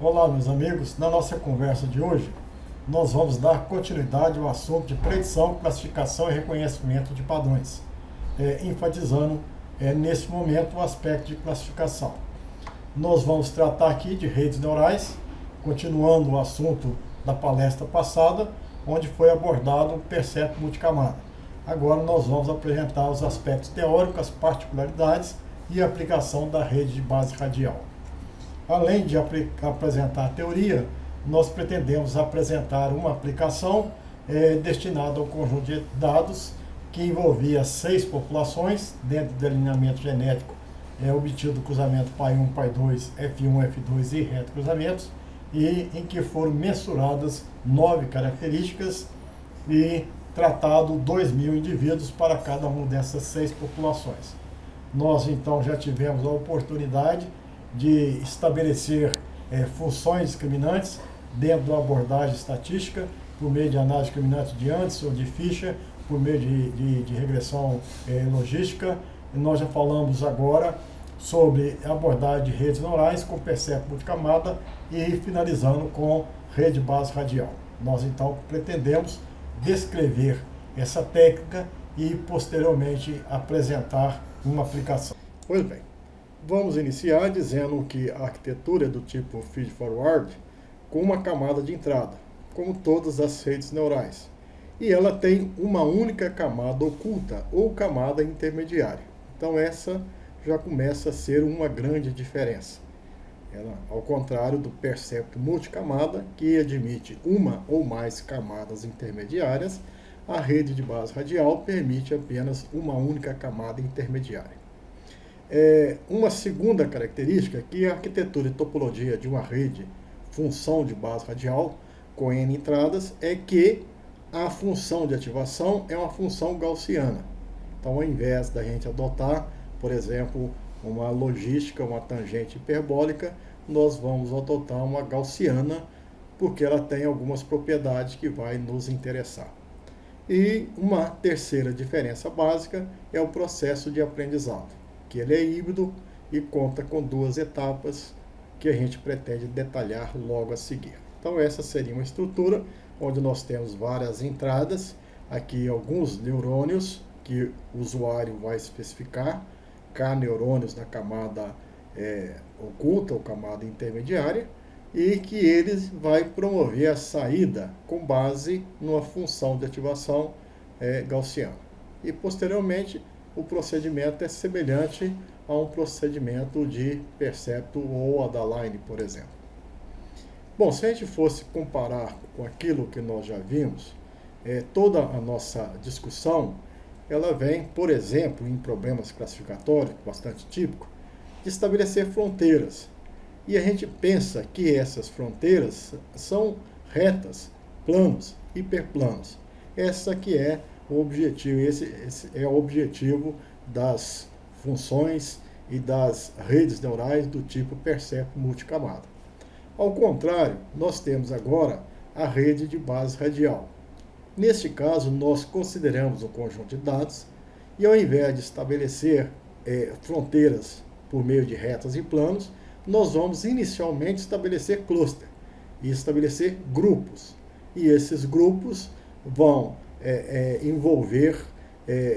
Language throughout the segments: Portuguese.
Olá, meus amigos. Na nossa conversa de hoje, nós vamos dar continuidade ao assunto de predição, classificação e reconhecimento de padrões, enfatizando nesse momento o aspecto de classificação. Nós vamos tratar aqui de redes neurais, continuando o assunto da palestra passada, onde foi abordado o percepto multicamada. Agora nós vamos apresentar os aspectos teóricos, as particularidades e a aplicação da rede de base radial. Além de apresentar a teoria, nós pretendemos apresentar uma aplicação destinada ao conjunto de dados que envolvia 6 populações dentro do delineamento genético obtido do cruzamento pai1, pai2, F1, F2 e retrocruzamentos, e em que foram mensuradas 9 características e tratado 2.000 indivíduos para cada uma dessas 6 populações. Nós então já tivemos a oportunidade de estabelecer funções discriminantes dentro da abordagem estatística, por meio de análise discriminante de Anderson, de Fischer, por meio de regressão logística. E nós já falamos agora sobre a abordagem de redes neurais com percepto multicamada e finalizando com rede base radial. Nós então pretendemos descrever essa técnica e posteriormente apresentar uma aplicação. Pois bem, vamos iniciar dizendo que a arquitetura é do tipo feed-forward com uma camada de entrada, como todas as redes neurais. E ela tem uma única camada oculta ou camada intermediária. Então essa já começa a ser uma grande diferença. Ela, ao contrário do percepto multicamada, que admite uma ou mais camadas intermediárias, a rede de base radial permite apenas uma única camada intermediária. Uma segunda característica que a arquitetura e topologia de uma rede função de base radial com N entradas é que a função de ativação é uma função gaussiana. Então, ao invés da gente adotar, por exemplo, uma logística, uma tangente hiperbólica, nós vamos adotar uma gaussiana, porque ela tem algumas propriedades que vai nos interessar. E uma terceira diferença básica é o processo de aprendizado, que ele é híbrido e conta com 2 etapas que a gente pretende detalhar logo a seguir. Então essa seria uma estrutura onde nós temos várias entradas, aqui alguns neurônios que o usuário vai especificar, K neurônios na camada oculta ou camada intermediária, e que ele vai promover a saída com base numa função de ativação gaussiana. E posteriormente o procedimento é semelhante a um procedimento de percepto ou Adaline, por exemplo. Bom, se a gente fosse comparar com aquilo que nós já vimos, toda a nossa discussão, ela vem, por exemplo, em problemas classificatórios, bastante típico, de estabelecer fronteiras. E a gente pensa que essas fronteiras são retas, planos, hiperplanos. Essa que é o objetivo, esse é o objetivo das funções e das redes neurais do tipo percepto multicamada. Ao contrário, nós temos agora a rede de base radial. Neste caso, nós consideramos um conjunto de dados e, ao invés de estabelecer fronteiras por meio de retas e planos, nós vamos inicialmente estabelecer cluster e estabelecer grupos. E esses grupos vão envolver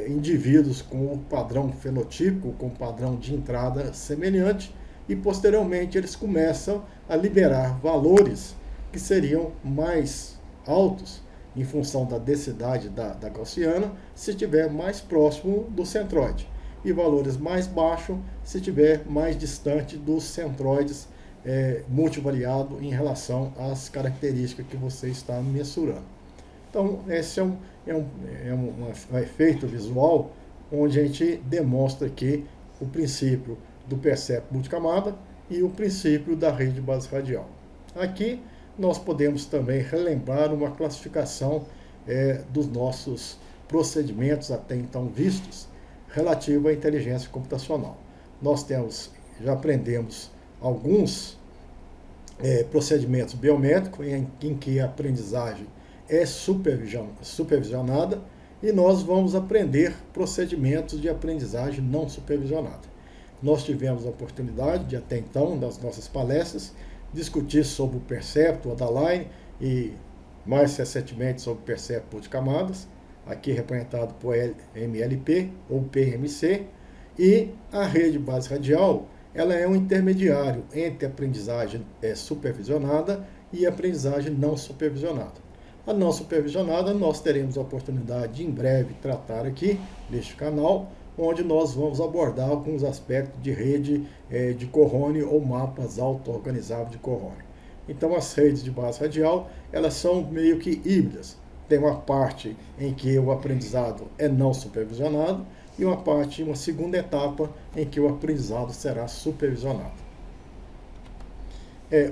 indivíduos com o padrão fenotípico, com o padrão de entrada semelhante, e posteriormente eles começam a liberar valores que seriam mais altos em função da densidade da gaussiana, se estiver mais próximo do centroide, e valores mais baixos se estiver mais distante dos centroides multivariado em relação às características que você está mensurando. Então, esse é um efeito visual onde a gente demonstra que o princípio do percepto multicamada e o princípio da rede de base radial. Aqui nós podemos também relembrar uma classificação dos nossos procedimentos até então vistos relativo à inteligência computacional. Nós já aprendemos alguns procedimentos biométricos em que a aprendizagem é supervisionada, e nós vamos aprender procedimentos de aprendizagem não supervisionada. Nós tivemos a oportunidade de, até então, nas nossas palestras, discutir sobre o Percepto, o Adaline e mais recentemente sobre o Percepto multicamadas, aqui representado por MLP ou PMC, e a rede base radial, ela é um intermediário entre aprendizagem supervisionada e aprendizagem não supervisionada. A não supervisionada nós teremos a oportunidade de em breve tratar aqui neste canal, onde nós vamos abordar alguns aspectos de rede de Cohone ou mapas auto-organizáveis de Cohone. Então as redes de base radial, elas são meio que híbridas. Tem uma parte em que o aprendizado é não supervisionado e uma segunda etapa em que o aprendizado será supervisionado.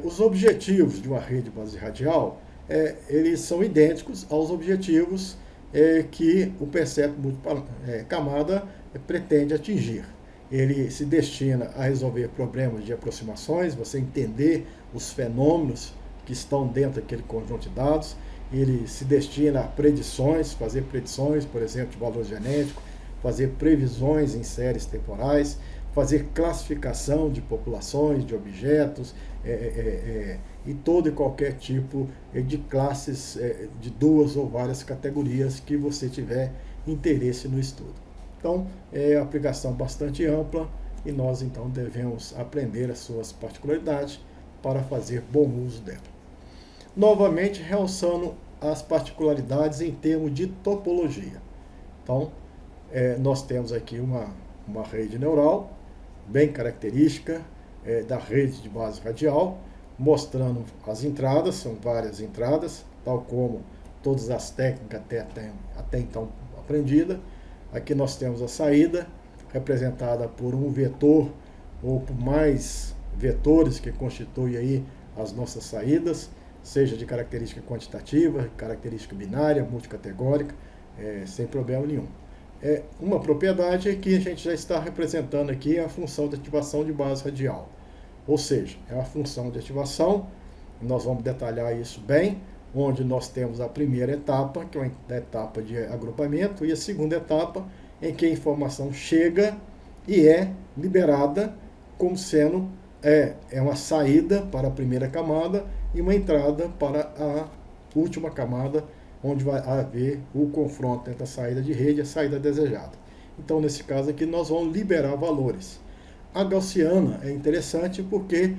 Os objetivos de uma rede base radial, eles são idênticos aos objetivos que o Percepto multicamada pretende atingir. Ele se destina a resolver problemas de aproximações, você entender os fenômenos que estão dentro daquele conjunto de dados. Ele se destina a predições, fazer predições, por exemplo, de valor genético, fazer previsões em séries temporais, fazer classificação de populações, de objetos, e todo e qualquer tipo de classes de duas ou várias categorias que você tiver interesse no estudo. Então, é uma aplicação bastante ampla e nós então devemos aprender as suas particularidades para fazer bom uso dela. Novamente, realçando as particularidades em termos de topologia. Então, nós temos aqui uma rede neural, bem característica da rede de base radial, mostrando as entradas, são várias entradas, tal como todas as técnicas até então aprendidas. Aqui nós temos a saída, representada por um vetor, ou por mais vetores que constituem aí as nossas saídas, seja de característica quantitativa, característica binária, multicategórica, sem problema nenhum. Uma propriedade é que a gente já está representando aqui a função de ativação de base radial. Ou seja, é a função de ativação, nós vamos detalhar isso bem, onde nós temos a primeira etapa, que é uma etapa de agrupamento, e a segunda etapa, em que a informação chega e é liberada como sendo uma saída para a primeira camada e uma entrada para a última camada, onde vai haver o confronto entre a saída de rede e a saída desejada. Então, nesse caso aqui, nós vamos liberar valores. A gaussiana é interessante porque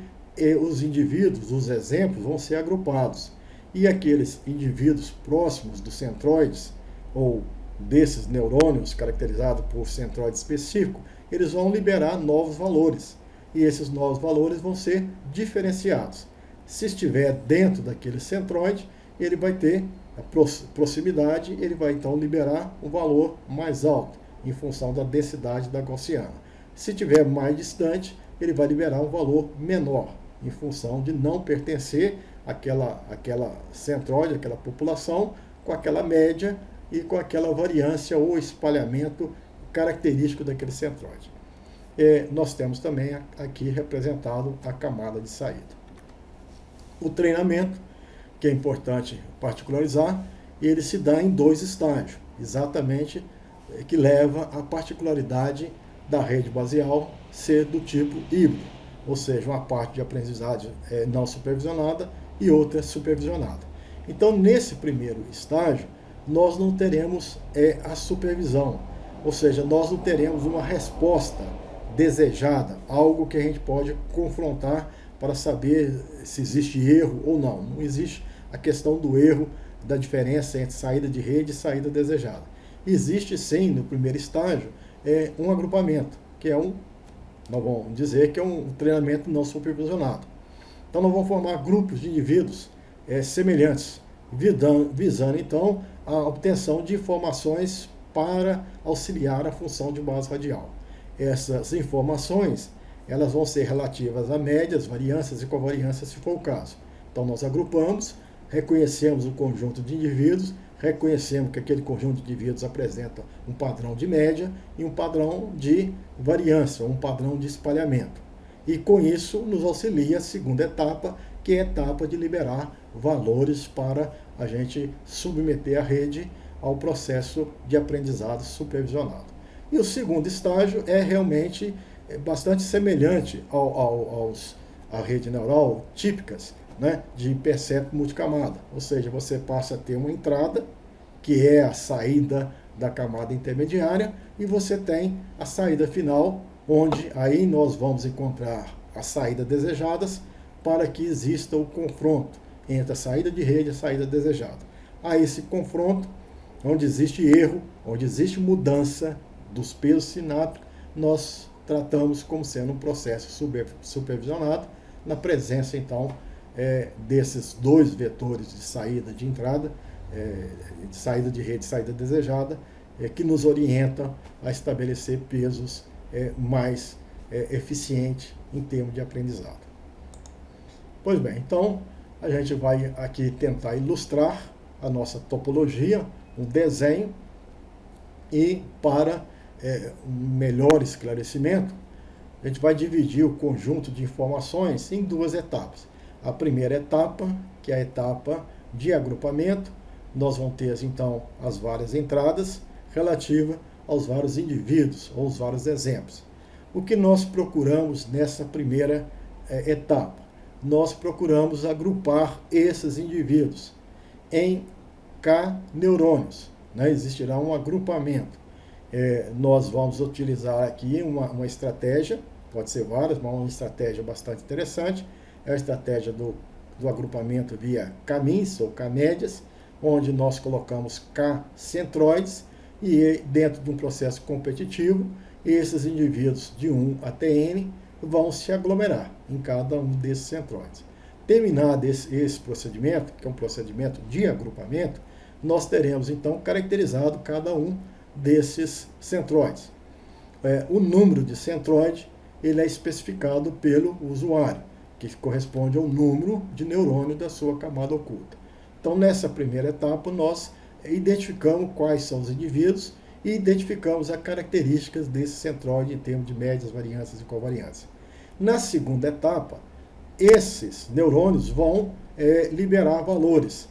os indivíduos, os exemplos, vão ser agrupados. E aqueles indivíduos próximos dos centroides, ou desses neurônios caracterizados por centroide específico, eles vão liberar novos valores. E esses novos valores vão ser diferenciados. Se estiver dentro daquele centroide, ele vai ter a proximidade, ele vai então liberar um valor mais alto, em função da densidade da gaussiana. Se estiver mais distante, ele vai liberar um valor menor, em função de não pertencer àquela centroide, aquela população, com aquela média e com aquela variância ou espalhamento característico daquele centroide. Nós temos também aqui representado a camada de saída. O treinamento, que é importante particularizar, ele se dá em dois estágios, exatamente, que leva à particularidade da rede baseal ser do tipo híbrido, ou seja, uma parte de aprendizagem não supervisionada e outra supervisionada. Então, nesse primeiro estágio, nós não teremos a supervisão, ou seja, nós não teremos uma resposta desejada, algo que a gente pode confrontar para saber se existe erro ou não. Não existe a questão do erro, da diferença entre saída de rede e saída desejada. Existe sim, no primeiro estágio, um agrupamento, que nós vamos dizer que é um treinamento não supervisionado. Então nós vamos formar grupos de indivíduos semelhantes, visando então a obtenção de informações para auxiliar a função de base radial. Essas informações, elas vão ser relativas a médias, variâncias e covariâncias, se for o caso. Então nós agrupamos, reconhecemos o conjunto de indivíduos, reconhecemos que aquele conjunto de indivíduos apresenta um padrão de média e um padrão de variância, um padrão de espalhamento. E com isso nos auxilia a segunda etapa, que é a etapa de liberar valores para a gente submeter a rede ao processo de aprendizado supervisionado. E o segundo estágio é realmente bastante semelhante a rede neural típicas, né, de hipercético multicamada. Ou seja, você passa a ter uma entrada, que é a saída da camada intermediária, e você tem a saída final, onde aí nós vamos encontrar as saídas desejadas para que exista o confronto entre a saída de rede e a saída desejada. A esse confronto, onde existe erro, onde existe mudança dos pesos sinápticos, nós tratamos como sendo um processo supervisionado, na presença, então, desses dois vetores de saída de entrada, de saída de rede e saída desejada, que nos orientam a estabelecer pesos mais eficientes em termos de aprendizado. Pois bem, então, a gente vai aqui tentar ilustrar a nossa topologia, um desenho, e para um melhor esclarecimento, a gente vai dividir o conjunto de informações em duas etapas. A primeira etapa, que é a etapa de agrupamento, nós vamos ter, então, as várias entradas relativas aos vários indivíduos, ou os vários exemplos. O que nós procuramos nessa primeira etapa? Nós procuramos agrupar esses indivíduos em K neurônios, né? Existirá um agrupamento. Nós vamos utilizar aqui uma estratégia, pode ser várias, mas uma estratégia bastante interessante, é a estratégia do agrupamento via K-means ou K-médias, onde nós colocamos K-centroides, e dentro de um processo competitivo, esses indivíduos de 1 até N vão se aglomerar em cada um desses centroides. Terminado esse procedimento, que é um procedimento de agrupamento, nós teremos então caracterizado cada um desses centroides. O número de centroide ele é especificado pelo usuário, que corresponde ao número de neurônio da sua camada oculta. Então, nessa primeira etapa, nós identificamos quais são os indivíduos e identificamos as características desse centroide em termos de médias, variâncias e covariância. Na segunda etapa, esses neurônios vão liberar valores.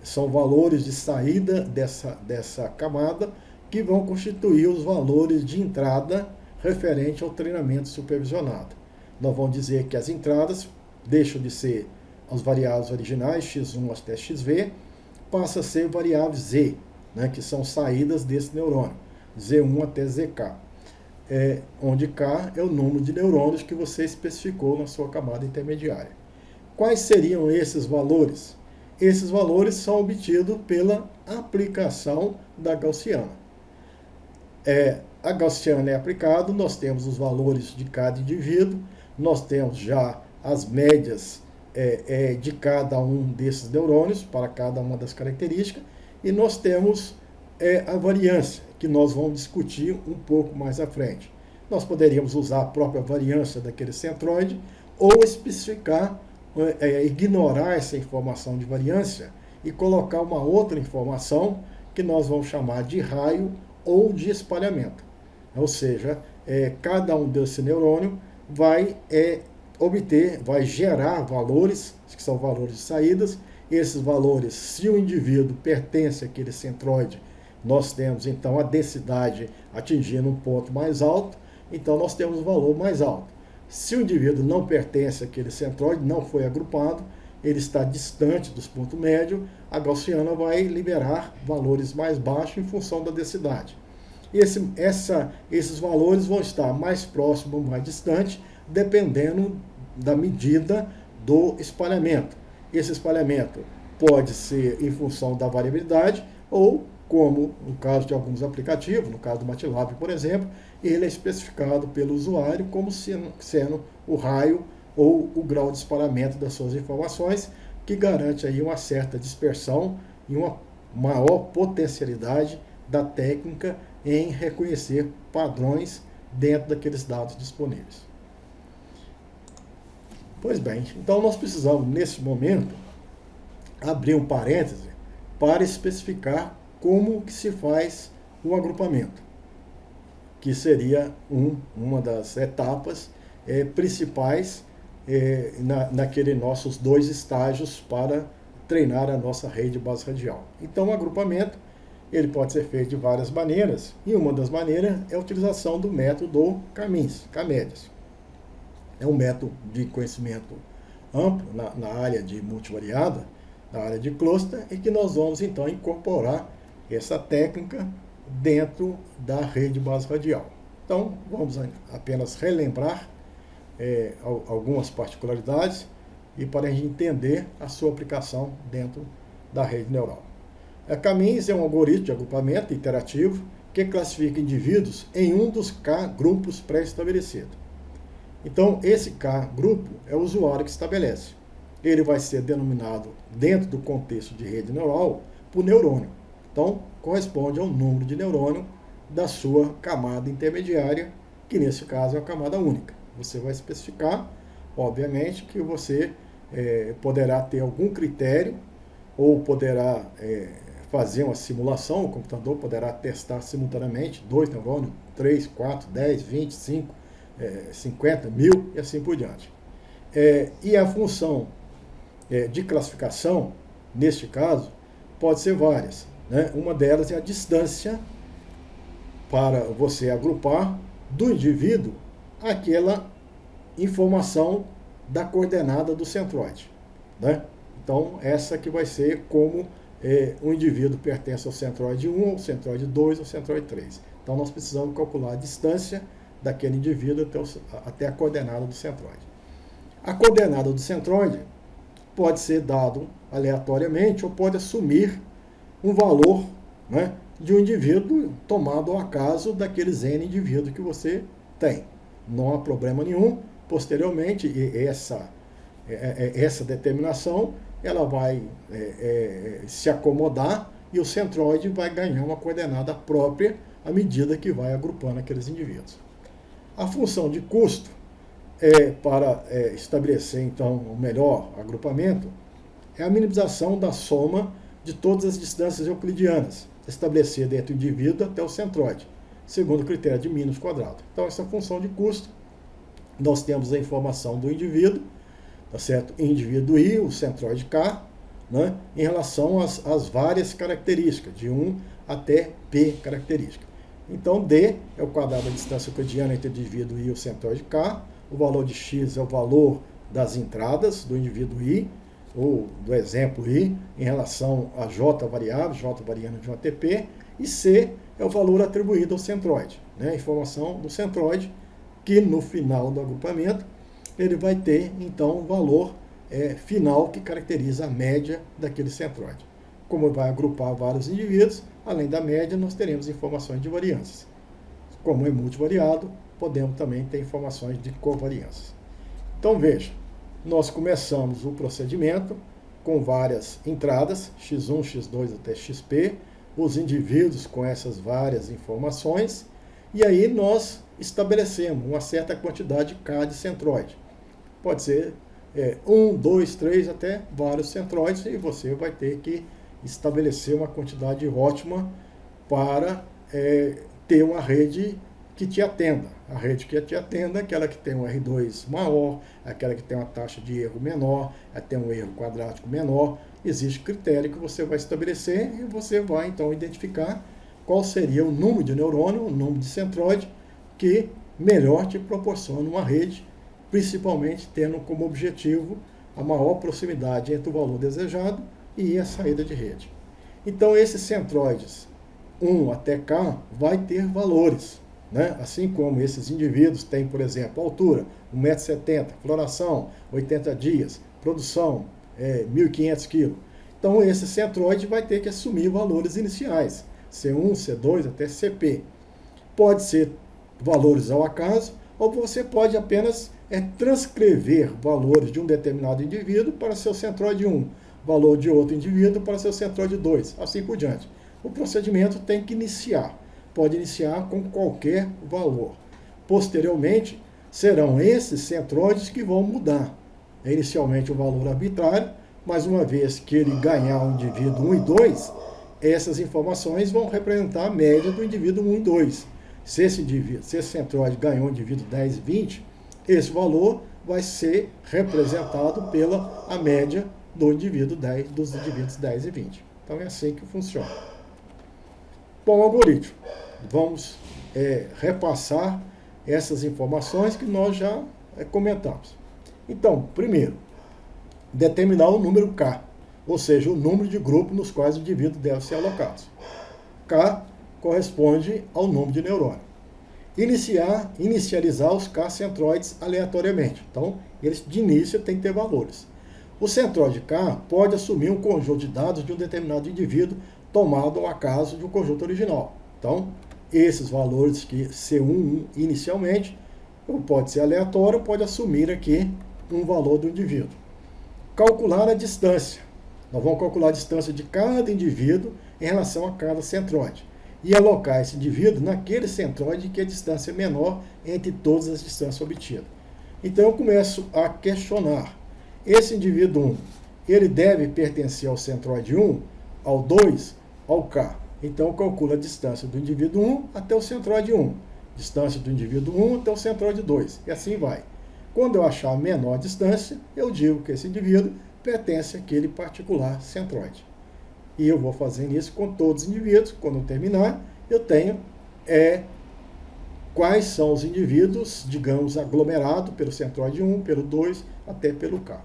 São valores de saída dessa camada que vão constituir os valores de entrada referente ao treinamento supervisionado. Nós vamos dizer que as entradas deixam de ser as variáveis originais, x1 até xv, passa a ser variáveis z, né, que são saídas desse neurônio, z1 até zk, onde k é o número de neurônios que você especificou na sua camada intermediária. Quais seriam esses valores? Esses valores são obtidos pela aplicação da gaussiana. A gaussiana é aplicada, nós temos os valores de cada indivíduo, nós temos já as médias de cada um desses neurônios, para cada uma das características, e nós temos a variância, que nós vamos discutir um pouco mais à frente. Nós poderíamos usar a própria variância daquele centroide, ou especificar, ignorar essa informação de variância, e colocar uma outra informação, que nós vamos chamar de raio ou de espalhamento. Ou seja, cada um desse neurônio vai gerar valores, que são valores de saídas. Esses valores, se o indivíduo pertence àquele centroide, nós temos então a densidade atingindo um ponto mais alto, então nós temos um valor mais alto. Se o indivíduo não pertence àquele centroide, não foi agrupado, ele está distante dos pontos médios, a gaussiana vai liberar valores mais baixos em função da densidade. Esses valores vão estar mais próximos ou mais distantes, dependendo da medida do espalhamento. Esse espalhamento pode ser em função da variabilidade, ou, como no caso de alguns aplicativos, no caso do MATLAB, por exemplo, ele é especificado pelo usuário como sendo o raio ou o grau de espalhamento das suas informações, que garante aí uma certa dispersão e uma maior potencialidade da técnica em reconhecer padrões dentro daqueles dados disponíveis. Pois bem, então nós precisamos, nesse momento, abrir um parêntese para especificar como que se faz um agrupamento, que seria uma das etapas principais naqueles nossos dois estágios para treinar a nossa rede base radial. Então, o agrupamento ele pode ser feito de várias maneiras, e uma das maneiras é a utilização do método K-médias. É um método de conhecimento amplo na área de multivariada, na área de cluster, e que nós vamos então incorporar essa técnica dentro da rede base radial. Então, vamos apenas relembrar algumas particularidades e para a gente entender a sua aplicação dentro da rede neural. A K-means é um algoritmo de agrupamento interativo que classifica indivíduos em um dos K-grupos pré-estabelecidos. Então, esse K-grupo é o usuário que estabelece. Ele vai ser denominado, dentro do contexto de rede neural, por neurônio. Então, corresponde ao número de neurônio da sua camada intermediária, que nesse caso é a camada única. Você vai especificar, obviamente, que você poderá ter algum critério ou poderá fazer uma simulação, o computador poderá testar simultaneamente 2 neurônios, 3, 4, 10, 20, 5, 50, 1000 e assim por diante. E a função de classificação, neste caso, pode ser várias, né? Uma delas é a distância para você agrupar do indivíduo aquela informação da coordenada do centroide, né? Então, essa que vai ser como um indivíduo pertence ao centroide 1, ao centroide 2, ao centroide 3. Então, nós precisamos calcular a distância daquele indivíduo até a coordenada do centroide. A coordenada do centroide pode ser dado aleatoriamente ou pode assumir um valor, né, de um indivíduo tomado ao acaso daqueles N indivíduos que você tem. Não há problema nenhum. Posteriormente, essa determinação ela vai se acomodar e o centroide vai ganhar uma coordenada própria à medida que vai agrupando aqueles indivíduos. A função de custo para estabelecer, então, o melhor agrupamento é a minimização da soma de todas as distâncias euclidianas estabelecida entre o indivíduo até o centroide, segundo o critério de mínimos quadrado. Então, essa função de custo, nós temos a informação do indivíduo, tá certo? Indivíduo I, o centroide K, né, em relação às várias características, de 1 até P característica. Então, D é o quadrado da distância euclidiana entre o indivíduo I e o centroide K, o valor de X é o valor das entradas do indivíduo I, ou do exemplo I, em relação a J variável, J variando de um ATP, e C é o valor atribuído ao centroide, né, a informação do centroide, que no final do agrupamento ele vai ter, então, um valor final que caracteriza a média daquele centroide. Como vai agrupar vários indivíduos, além da média, nós teremos informações de variâncias. Como é multivariado, podemos também ter informações de covariâncias. Então, veja, nós começamos o procedimento com várias entradas, x1, x2 até xp, os indivíduos com essas várias informações, e aí nós estabelecemos uma certa quantidade K de centroide. Pode ser 1, 2, 3, até vários centroides, e você vai ter que estabelecer uma quantidade ótima para ter uma rede que te atenda. A rede que te atenda é aquela que tem um R2 maior, aquela que tem uma taxa de erro menor, tem um erro quadrático menor. Existe critério que você vai estabelecer e você vai então identificar qual seria o número de neurônio, o número de centroide que melhor te proporciona uma rede, principalmente tendo como objetivo a maior proximidade entre o valor desejado e a saída de rede. Então, esses centroides 1 até K vai ter valores, né? Assim como esses indivíduos têm, por exemplo, altura 1,70 m, floração 80 dias, produção 1.500 kg. Então, esse centroide vai ter que assumir valores iniciais, C1, C2 até CP. Pode ser valores ao acaso, ou você pode apenas transcrever valores de um determinado indivíduo para seu centroide 1, valor de outro indivíduo para seu centroide 2, assim por diante. O procedimento tem que iniciar, pode iniciar com qualquer valor. Posteriormente, serão esses centroides que vão mudar. Inicialmente o valor arbitrário, mas uma vez que ele ganhar o indivíduo 1 e 2, essas informações vão representar a média do indivíduo 1 e 2. Se esse centroide ganhou o indivíduo 10 e 20, esse valor vai ser representado pela a média do indivíduo 10, dos indivíduos 10 e 20. Então é assim que funciona. Bom, algoritmo. Vamos repassar essas informações que nós já comentamos. Então, primeiro, determinar o número K, ou seja, o número de grupos nos quais o indivíduo deve ser alocado. K corresponde ao número de neurônio. Inicializar os K centroides aleatoriamente. Então, eles de início têm que ter valores. O centroide K pode assumir um conjunto de dados de um determinado indivíduo tomado ao acaso de um conjunto original. Então, esses valores que C1 inicialmente, pode ser aleatório, pode assumir aqui um valor do indivíduo. Calcular a distância. Nós vamos calcular a distância de cada indivíduo em relação a cada centroide. E alocar esse indivíduo naquele centroide que a distância é menor entre todas as distâncias obtidas. Então eu começo a questionar. Esse indivíduo 1, ele deve pertencer ao centroide 1, ao 2, ao K. Então eu calculo a distância do indivíduo 1 até o centroide 1. Distância do indivíduo 1 até o centroide 2. E assim vai. Quando eu achar a menor distância, eu digo que esse indivíduo pertence àquele particular centroide. E eu vou fazendo isso com todos os indivíduos. Quando eu terminar, eu tenho quais são os indivíduos, digamos, aglomerados pelo centroide 1, pelo 2, até pelo K.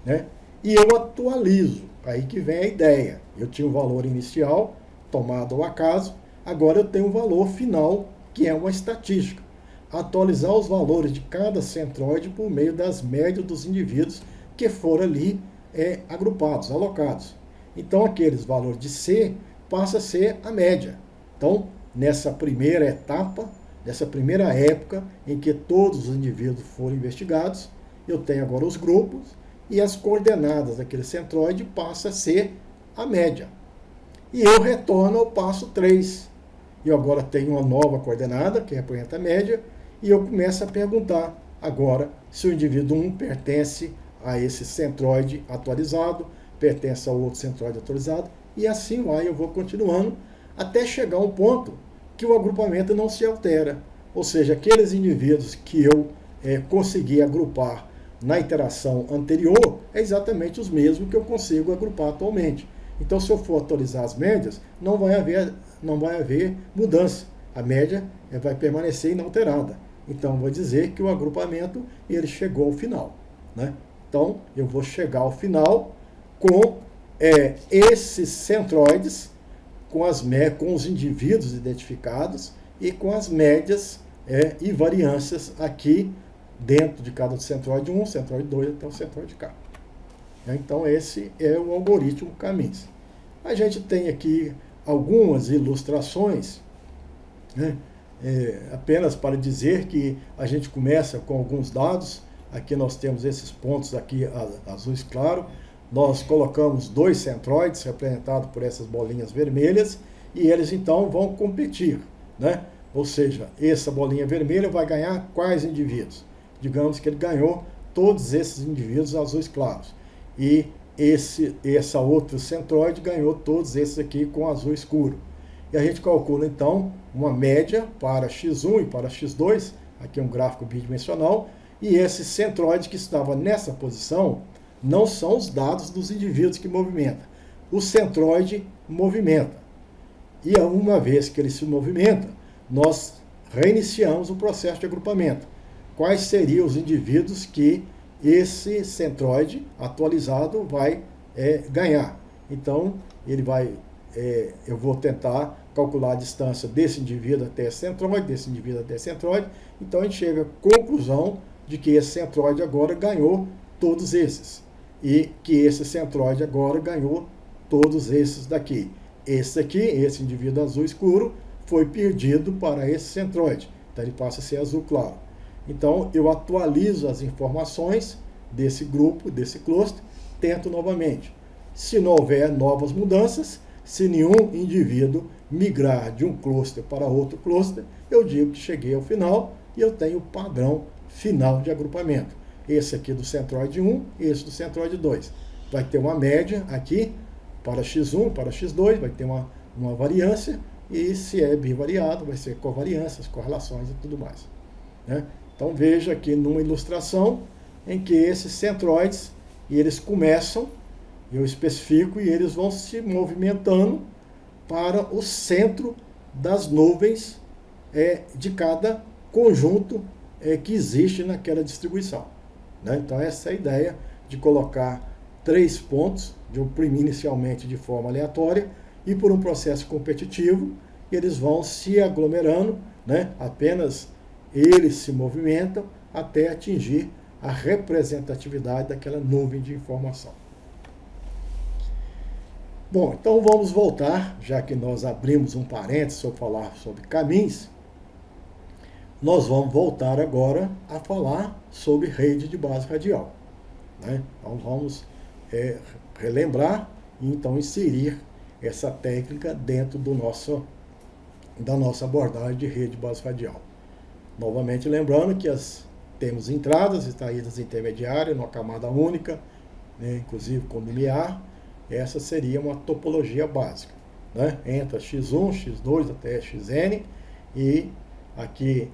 Né? E eu atualizo. Aí que vem a ideia. Eu tinha um valor inicial, tomado ao acaso, agora eu tenho um valor final, que é uma estatística. Atualizar os valores de cada centroide por meio das médias dos indivíduos que foram ali agrupados, alocados. Então, aqueles valores de C passa a ser a média. Então, nessa primeira etapa, nessa primeira época em que todos os indivíduos foram investigados, eu tenho agora os grupos e as coordenadas daquele centroide passa a ser a média. E eu retorno ao passo 3. Eu agora tenho uma nova coordenada, que representa a média, e eu começo a perguntar agora se o indivíduo 1 pertence a esse centroide atualizado, pertence ao outro centroide atualizado, e assim vai, eu vou continuando, até chegar a um ponto que o agrupamento não se altera. Ou seja, aqueles indivíduos que eu consegui agrupar na iteração anterior, é exatamente os mesmos que eu consigo agrupar atualmente. Então, se eu for atualizar as médias, não vai haver mudança. A média vai permanecer inalterada. Então, vou dizer que o agrupamento ele chegou ao final. Né? Então, eu vou chegar ao final com esses centroides, com os indivíduos identificados e com as médias e variâncias aqui dentro de cada centroide 1, centroide 2 até o centroide K. Então, esse é o algoritmo K-means. A gente tem aqui algumas ilustrações, né? Apenas para dizer que a gente começa com alguns dados. Aqui nós temos esses pontos aqui azuis claro. Nós colocamos 2 centroides representados por essas bolinhas vermelhas e eles então vão competir, né? Ou seja, essa bolinha vermelha vai ganhar quais indivíduos? Digamos que ele ganhou todos esses indivíduos azuis claros. E essa outro centroide ganhou todos esses aqui com azul escuro. E a gente calcula então uma média para x1 e para x2, aqui é um gráfico bidimensional, e esse centroide que estava nessa posição não são os dados dos indivíduos que movimentam. O centroide movimenta. E uma vez que ele se movimenta, nós reiniciamos o processo de agrupamento. Quais seriam os indivíduos que esse centroide atualizado vai ganhar? Então, eu vou tentar calcular a distância desse indivíduo até esse centroide, desse indivíduo até esse centroide. Então, a gente chega à conclusão de que esse centroide agora ganhou todos esses. E que esse centroide agora ganhou todos esses daqui. Esse aqui, esse indivíduo azul escuro, foi perdido para esse centroide. Então, ele passa a ser azul claro. Então, eu atualizo as informações desse grupo, desse cluster, tento novamente. Se não houver novas mudanças, se nenhum indivíduo migrar de um cluster para outro cluster, eu digo que cheguei ao final e eu tenho o padrão final de agrupamento. Esse aqui do centroide 1, esse do centroide 2. Vai ter uma média aqui para x1, para x2, vai ter uma variância, e se é bivariado, vai ser covariâncias, correlações e tudo mais. Né? Então veja aqui numa ilustração em que esses centroides, eles começam, eu especifico, e eles vão se movimentando para o centro das nuvens de cada conjunto que existe naquela distribuição. Né? Então essa é a ideia de colocar 3 pontos, de oprimir inicialmente de forma aleatória, e por um processo competitivo, eles vão se aglomerando, né? Apenas eles se movimentam até atingir a representatividade daquela nuvem de informação. Bom, então vamos voltar, já que nós abrimos um parênteses para falar sobre caminhos, nós vamos voltar agora a falar sobre rede de base radial. Né? Então vamos relembrar e então inserir essa técnica dentro da nossa abordagem de rede de base radial. Novamente lembrando que temos entradas e saídas intermediárias numa camada única, né, inclusive com limiar. Essa seria uma topologia básica, né, entre x1, x2 até xn, e aqui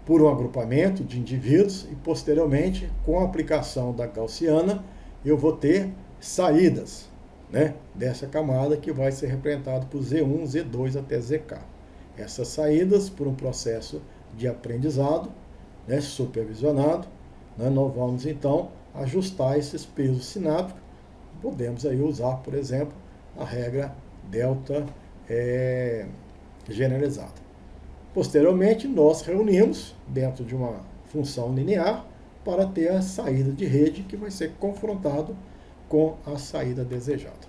por um agrupamento de indivíduos, e posteriormente, com a aplicação da gaussiana, eu vou ter saídas, né, dessa camada que vai ser representado por Z1, Z2 até ZK. Essas saídas, por um processo de aprendizado, né, supervisionado, né, nós vamos então ajustar esses pesos sinápticos. Podemos aí usar, por exemplo, a regra delta generalizada. Posteriormente, nós reunimos dentro de uma função linear para ter a saída de rede que vai ser confrontado com a saída desejada.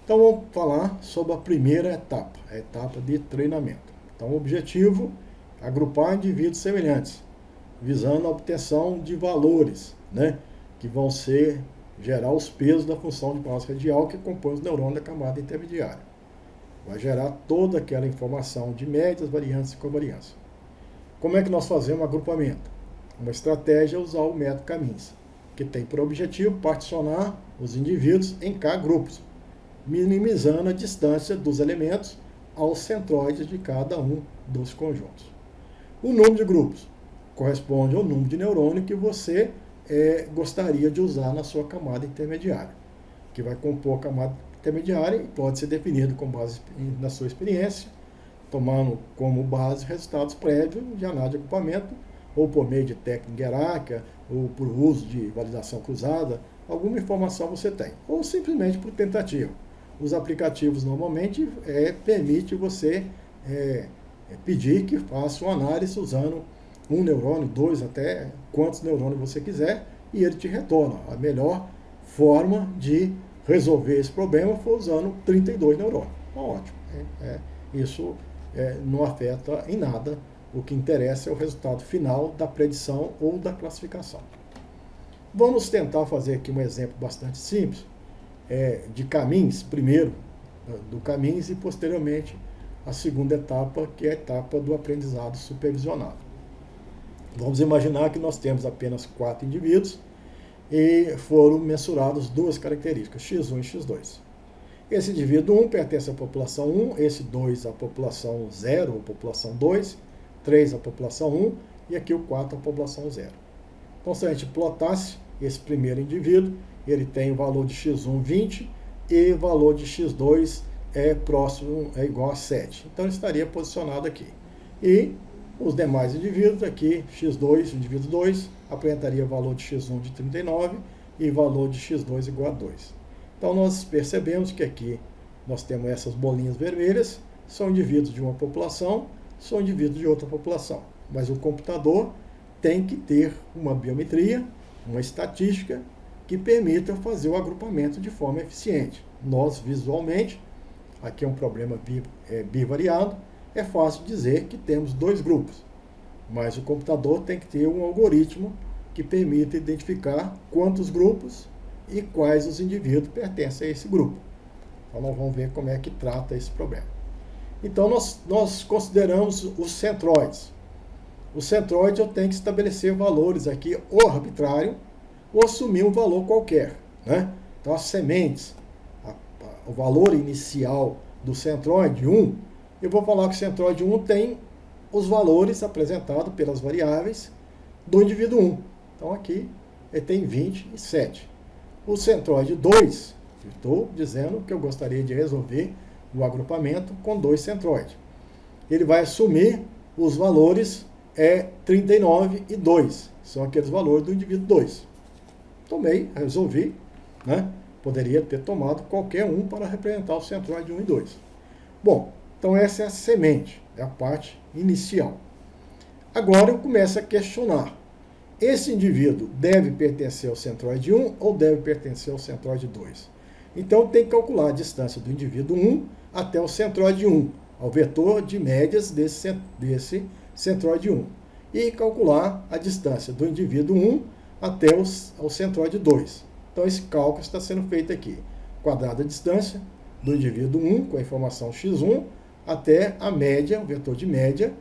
Então, vamos falar sobre a primeira etapa, a etapa de treinamento. Então, o objetivo é agrupar indivíduos semelhantes, visando a obtenção de valores, né, que vão gerar os pesos da função de base radial que compõe os neurônios da camada intermediária. Vai gerar toda aquela informação de médias, variâncias e covariância. Como é que nós fazemos o agrupamento? Uma estratégia é usar o método caminhos, que tem por objetivo particionar os indivíduos em K grupos, minimizando a distância dos elementos aos centroides de cada um dos conjuntos. O número de grupos corresponde ao número de neurônio que você gostaria de usar na sua camada intermediária, que vai compor a camada intermediária e pode ser definido com base na sua experiência, tomando como base resultados prévios de análise de agrupamento, ou por meio de técnica hierárquica, ou por uso de validação cruzada, alguma informação você tem, ou simplesmente por tentativa. Os aplicativos normalmente permitem você pedir que faça uma análise usando um neurônio, 2, até quantos neurônios você quiser, e ele te retorna. A melhor forma de resolver esse problema foi usando 32 neurônios. Então, ótimo. Isso não afeta em nada. O que interessa é o resultado final da predição ou da classificação. Vamos tentar fazer aqui um exemplo bastante simples de caminhos, primeiro do caminhos e posteriormente a segunda etapa, que é a etapa do aprendizado supervisionado. Vamos imaginar que nós temos apenas 4 indivíduos e foram mensuradas 2 características, x1 e x2. Esse indivíduo 1 pertence à população 1, esse 2 à população 0, ou população 2, 3 à população 1 e aqui o 4 à população 0. Então, se a gente plotasse esse primeiro indivíduo, ele tem o valor de x1 20 e o valor de x2 é igual a 7. Então, ele estaria posicionado aqui. E os demais indivíduos aqui, x2, o indivíduo 2, apresentaria o valor de x1 de 39 e o valor de x2 igual a 2. Então, nós percebemos que aqui nós temos essas bolinhas vermelhas, são indivíduos de uma população, são indivíduos de outra população. Mas o computador tem que ter uma biometria, uma estatística que permita fazer o agrupamento de forma eficiente. Nós, visualmente, aqui é um problema bivariado, é fácil dizer que temos 2 grupos, mas o computador tem que ter um algoritmo que permita identificar quantos grupos e quais os indivíduos pertencem a esse grupo. Então, nós vamos ver como é que trata esse problema. Então, nós consideramos os centroides. O centroide eu tenho que estabelecer valores aqui, ou arbitrário, ou assumir um valor qualquer, né? Então, as sementes, o valor inicial do centroide 1, eu vou falar que o centroide 1 tem os valores apresentados pelas variáveis do indivíduo 1. Então, aqui ele tem 27. O centroide 2, estou dizendo que eu gostaria de resolver o agrupamento com 2 centroides. Ele vai assumir os valores é 39 e 2. São aqueles valores do indivíduo 2. Tomei, resolvi, né? Poderia ter tomado qualquer um para representar o centroide 1 e 2. Bom, então essa é a semente, é a parte inicial. Agora eu começo a questionar. Esse indivíduo deve pertencer ao centroide 1 ou deve pertencer ao centroide 2? Então tem que calcular a distância do indivíduo 1 até o centroide 1, ao vetor de médias desse centroide 1. E calcular a distância do indivíduo 1 até o centroide 2. Então esse cálculo está sendo feito aqui. Quadrado da distância do indivíduo 1 com a informação x1 até a média, o vetor de média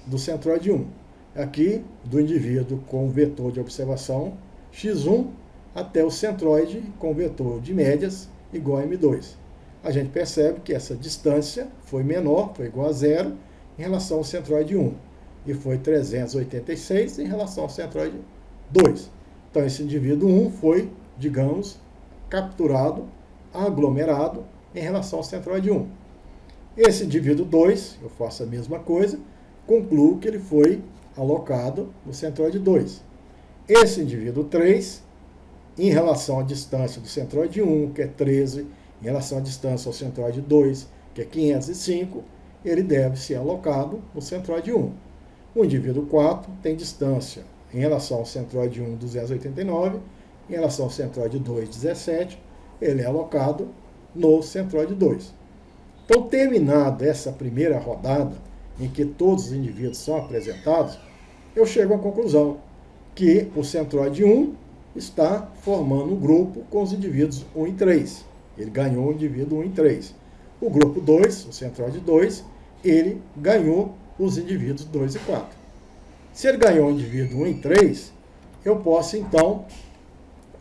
do centroide 1. Aqui do indivíduo com o vetor de observação x1 até o centroide com o vetor de médias igual a m2. A gente percebe que essa distância foi menor, foi igual a zero, em relação ao centroide 1. E foi 386 em relação ao centroide 2. Então esse indivíduo 1 foi, digamos, capturado, aglomerado em relação ao centroide 1. Esse indivíduo 2, eu faço a mesma coisa, concluo que ele foi alocado no centroide 2. Esse indivíduo 3, em relação à distância do centroide 1, que é 13, em relação à distância ao centroide 2, que é 505, ele deve ser alocado no centroide 1. O indivíduo 4 tem distância em relação ao centroide 1, 289, em relação ao centroide 2, 17, ele é alocado no centroide 2. Então, terminada essa primeira rodada, em que todos os indivíduos são apresentados, eu chego à conclusão que o centroide 1 está formando um grupo com os indivíduos 1 e 3. Ele ganhou o indivíduo 1 e 3. O grupo 2, o centroide 2, ele ganhou os indivíduos 2 e 4. Se ele ganhou o indivíduo 1 e 3, eu posso, então,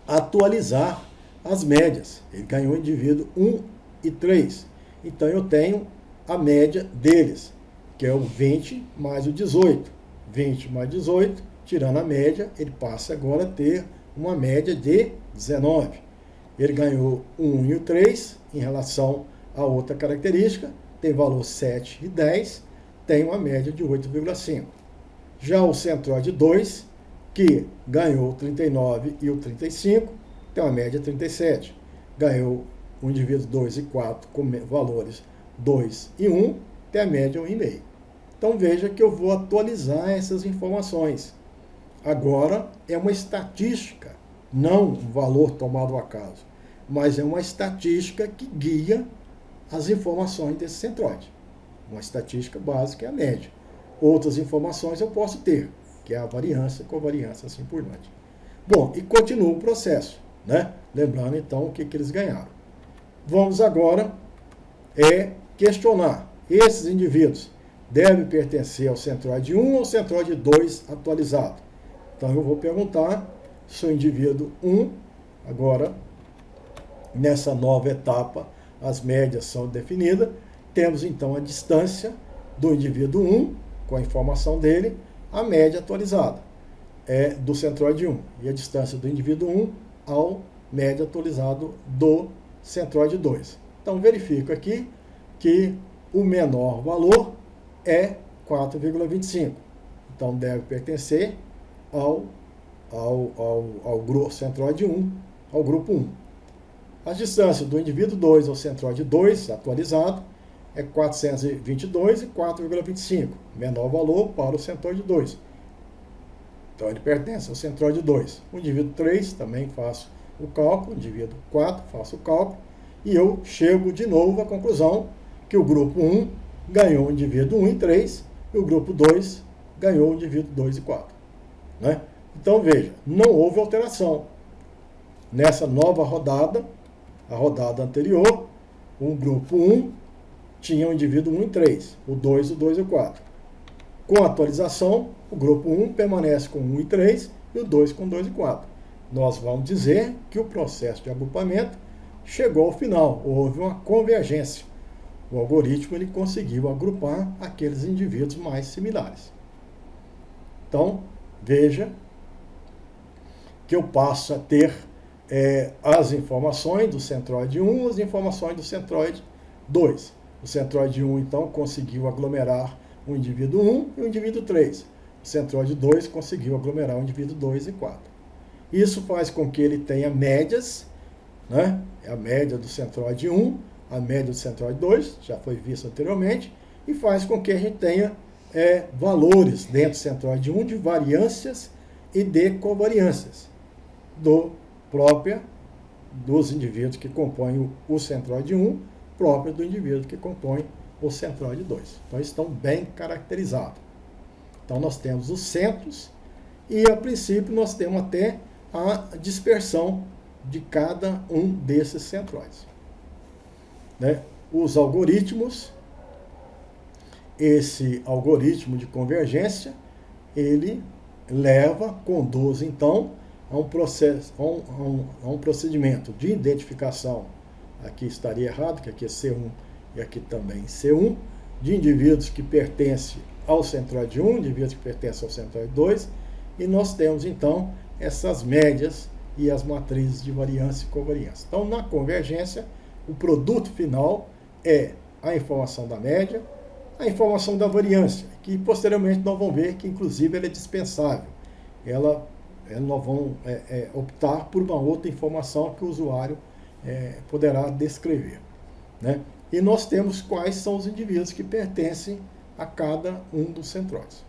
atualizar as médias. Ele ganhou o indivíduo 1 e 3. Então, eu tenho a média deles, que é o 20 mais o 18. 20 mais 18, tirando a média, ele passa agora a ter uma média de 19. Ele ganhou o 1 e o 3 em relação a outra característica, tem valor 7 e 10, tem uma média de 8,5. Já o centroide 2, que ganhou o 39 e o 35, tem uma média de 37. Ganhou o indivíduo 2 e 4 com valores 2 e 1, tem a média 1,5. Então veja que eu vou atualizar essas informações. Agora é uma estatística, não um valor tomado ao acaso, mas é uma estatística que guia as informações desse centroide. Uma estatística básica é a média. Outras informações eu posso ter, que é a variância, covariância, assim por diante. Bom, e continua o processo, né? Lembrando então o que eles ganharam. Vamos agora questionar. Esses indivíduos devem pertencer ao centroide 1 ou ao centroide 2 atualizado? Então eu vou perguntar se o indivíduo 1, agora, nessa nova etapa, as médias são definidas, temos então a distância do indivíduo 1, com a informação dele, a média atualizada do centroide 1, e a distância do indivíduo 1 ao média atualizado do centroide 2. Então verifico aqui que o menor valor é 4,25. Então deve pertencer ao centroide 1, ao grupo 1. A distância do indivíduo 2 ao centroide 2, atualizado, é 422 e 4,25. Menor valor para o centroide 2. Então ele pertence ao centroide 2. O indivíduo 3 também faço o cálculo, o indivíduo 4 faço o cálculo, e eu chego de novo à conclusão que o grupo 1 ganhou o indivíduo 1 e 3, e o grupo 2 ganhou o indivíduo 2 e 4. Né? Então veja, não houve alteração. Nessa nova rodada, a rodada anterior, o grupo 1 tinha o indivíduo 1 e 3, o 2 e o 4. Com a atualização, o grupo 1 permanece com 1 e 3 e o 2 com 2 e 4. Nós vamos dizer que o processo de agrupamento chegou ao final, houve uma convergência. O algoritmo ele conseguiu agrupar aqueles indivíduos mais similares. Então, veja que eu passo a ter as informações do centroide 1, as informações do centroide 2. O centroide 1, então, conseguiu aglomerar o indivíduo 1 e o indivíduo 3. O centróide 2 conseguiu aglomerar o indivíduo 2 e 4. Isso faz com que ele tenha médias, né? A média do centróide 1, a média do centróide 2, já foi visto anteriormente, e faz com que a gente tenha valores dentro do centróide 1 de variâncias e de covariâncias dos indivíduos que compõem o centróide 1, próprio do indivíduo que compõe o centróide 2. Então, estão bem caracterizados. Então, nós temos os centros e, a princípio, nós temos até a dispersão de cada um desses centróides. Né? Os algoritmos, esse algoritmo de convergência, ele conduz, então, a um processo, a um procedimento de identificação, aqui estaria errado, que aqui é C1 e aqui também C1, de indivíduos que pertencem ao centróide 1, indivíduos que pertencem ao centróide 2, e nós temos, então, essas médias e as matrizes de variância e covariância. Então, na convergência, o produto final é a informação da média, a informação da variância, que posteriormente nós vamos ver que, inclusive, ela é dispensável. Nós vamos optar por uma outra informação que o usuário poderá descrever. Né? E nós temos quais são os indivíduos que pertencem a cada um dos centróides.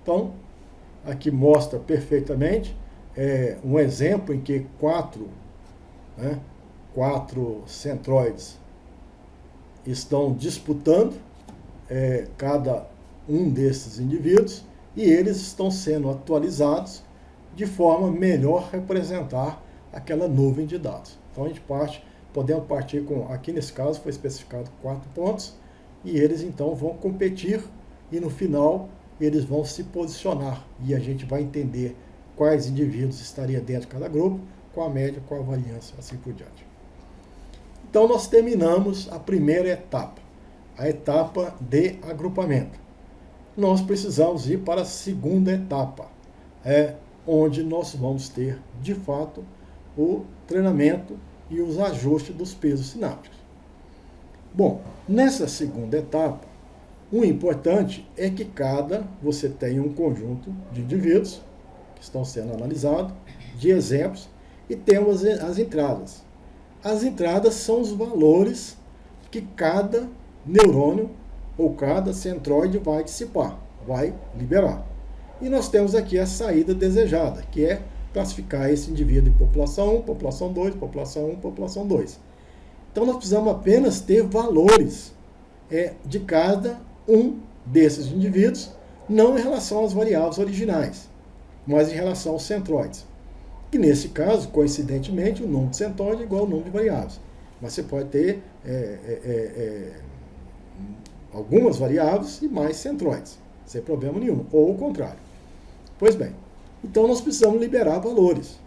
Então, aqui mostra perfeitamente um exemplo em que quatro centróides estão disputando cada um desses indivíduos, e eles estão sendo atualizados de forma a melhor representar aquela nuvem de dados. Então, a gente podemos partir aqui nesse caso foi especificado 4 pontos, e eles então vão competir, e no final eles vão se posicionar, e a gente vai entender quais indivíduos estariam dentro de cada grupo, qual a média, qual a variância, assim por diante. Então, nós terminamos a primeira etapa, a etapa de agrupamento. Nós precisamos ir para a segunda etapa, onde nós vamos ter, de fato, o treinamento e os ajustes dos pesos sinápticos. Bom, nessa segunda etapa, o importante é que você tenha um conjunto de indivíduos que estão sendo analisados, de exemplos, e temos as entradas. As entradas são os valores que cada neurônio ou cada centróide vai dissipar, vai liberar. E nós temos aqui a saída desejada, que é classificar esse indivíduo em população 1, população 2, população 1, população 2. Então, nós precisamos apenas ter valores de cada um desses indivíduos, não em relação às variáveis originais, mas em relação aos centróides. Que nesse caso, coincidentemente, o número de centróides é igual ao número de variáveis. Mas você pode ter algumas variáveis e mais centróides, sem problema nenhum, ou o contrário. Pois bem, então nós precisamos liberar valores.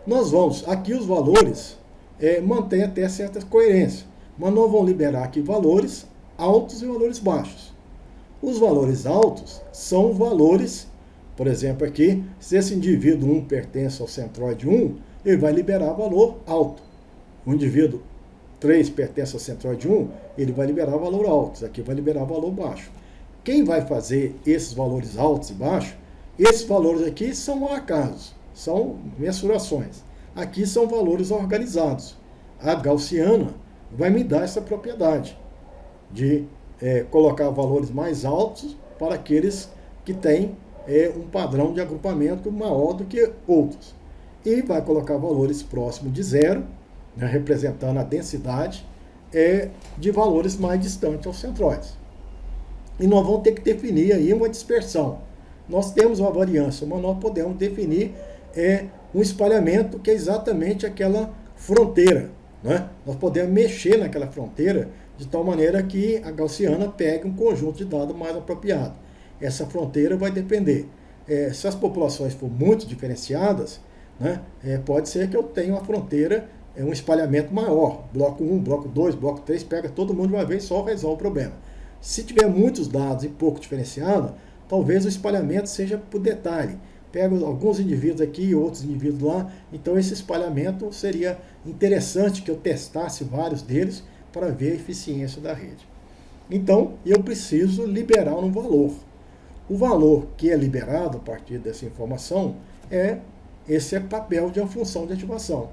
Nós vamos, aqui os valores mantêm até certa coerência, mas nós vamos liberar aqui valores altos e valores baixos. Os valores altos são valores, por exemplo aqui, se esse indivíduo 1 pertence ao centróide 1, ele vai liberar valor alto. O indivíduo 3 pertence ao centróide 1, ele vai liberar valor alto, aqui vai liberar valor baixo. Quem vai fazer esses valores altos e baixos, esses valores aqui são acasos, são mensurações. Aqui são valores organizados. A gaussiana vai me dar essa propriedade de colocar valores mais altos para aqueles que têm um padrão de agrupamento maior do que outros. E vai colocar valores próximos de zero, né, representando a densidade de valores mais distantes aos centróides. E nós vamos ter que definir aí uma dispersão. Nós temos uma variância, mas nós podemos definir um espalhamento que é exatamente aquela fronteira. Né? Nós podemos mexer naquela fronteira de tal maneira que a gaussiana pegue um conjunto de dados mais apropriado. Essa fronteira vai depender. Se as populações forem muito diferenciadas, né, pode ser que eu tenha uma fronteira, um espalhamento maior. Bloco 1, bloco 2, bloco 3, pega todo mundo de uma vez só, resolve o problema. Se tiver muitos dados e pouco diferenciado, talvez o espalhamento seja por detalhe. Pega alguns indivíduos aqui e outros indivíduos lá, então esse espalhamento seria interessante que eu testasse vários deles para ver a eficiência da rede. Então, eu preciso liberar um valor. O valor que é liberado a partir dessa informação esse é papel de uma função de ativação.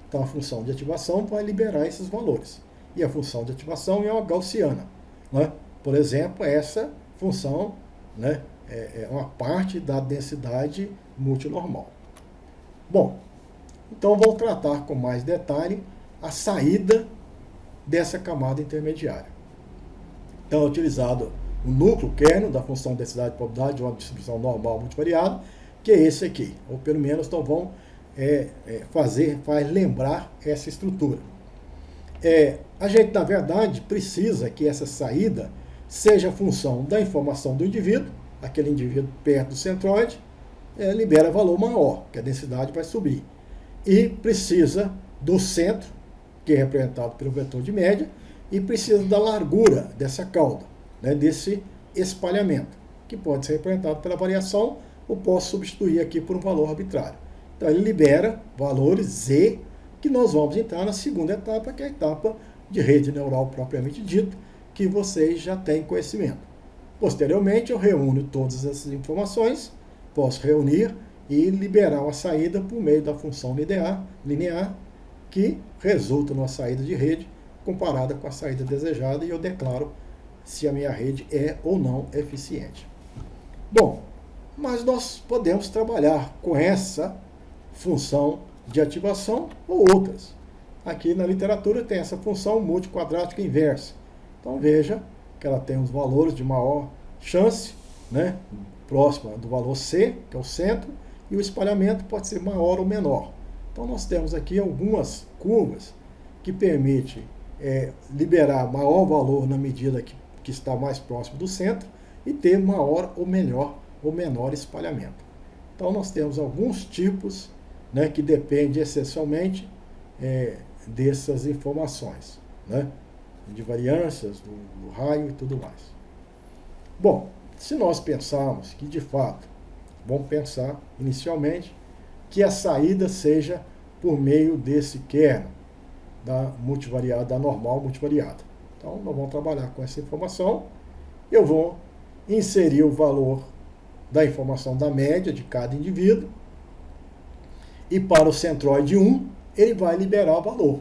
Então, a função de ativação vai liberar esses valores. E a função de ativação é uma gaussiana. Né? Por exemplo, essa função, né, é uma parte da densidade multinormal. Bom, então vamos tratar com mais detalhe a saída dessa camada intermediária. Então é utilizado o núcleo kernel da função densidade e probabilidade de uma distribuição normal multivariada, que é esse aqui. Ou pelo menos então vão faz lembrar essa estrutura. A gente, na verdade, precisa que essa saída seja função da informação do indivíduo, aquele indivíduo perto do centroide, libera valor maior, que a densidade vai subir. E precisa do centro, que é representado pelo vetor de média, e precisa da largura dessa cauda, né, desse espalhamento, que pode ser representado pela variação, ou posso substituir aqui por um valor arbitrário. Então ele libera valores Z, que nós vamos entrar na segunda etapa, que é a etapa de rede neural propriamente dita, que vocês já têm conhecimento. Posteriormente eu reúno todas essas informações, posso reunir e liberar uma saída por meio da função linear, que resulta numa saída de rede comparada com a saída desejada, e eu declaro se a minha rede é ou não eficiente. Bom, mas nós podemos trabalhar com essa função de ativação ou outras. Aqui na literatura tem essa função multiquadrática inversa. Então veja que ela tem os valores de maior chance, né, próxima do valor C, que é o centro, e o espalhamento pode ser maior ou menor. Então nós temos aqui algumas curvas que permitem liberar maior valor na medida que está mais próximo do centro e ter maior ou menor espalhamento. Então nós temos alguns tipos, né, que dependem essencialmente dessas informações, né, de variâncias, do raio e tudo mais. Bom, se nós pensarmos que de fato, vamos pensar inicialmente que a saída seja por meio desse kernel da multivariada, da normal multivariada. Então nós vamos trabalhar com essa informação. Eu vou inserir o valor da informação da média de cada indivíduo, e para o centroide 1 ele vai liberar o valor.